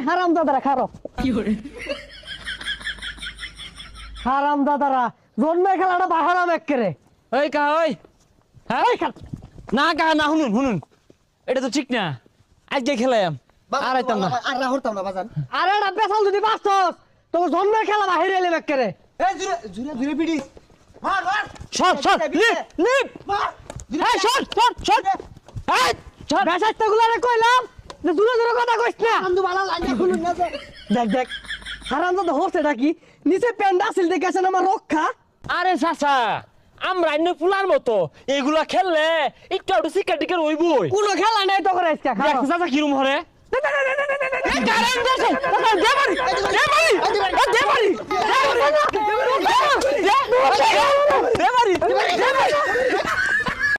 হারাম দাদারা খারো হারাম দাদারা জন্মে খেলাটা বাহারাম এক করে ওই কা ওই হ্যাঁ না কা না শুনুন শুনুন এটা তো ঠিক না আজকে খেলাম আর আইতাম না আর রাহরতাম না বাজান আরে এটা পেছাল যদি বাঁচছস তোর জন্মের খেলা বাহিরে এলে এক করে এই জুরে জুরে জুরে পিড়ি মার মার শট শট লিপ মার এই শট শট শট এই শট বেসাইতগুলারে কইলাম যে দূরে দূরে কথা কইছ না আন্দু বালা লাইনা খুলুন না যে দেখ দেখ হারাম দাদা হচ্ছেটা কি নিচে প্যান্ডা আসিল দেখেছেন আমার রক্ষা আরে চাচা আমরা অন্য ফুলার মতো এগুলা খেললে একটু একটু শিকার টিকার হইবই কোনো খেলা নাই তো করে আজকে খাও দেখো চাচা কিরম হরে দে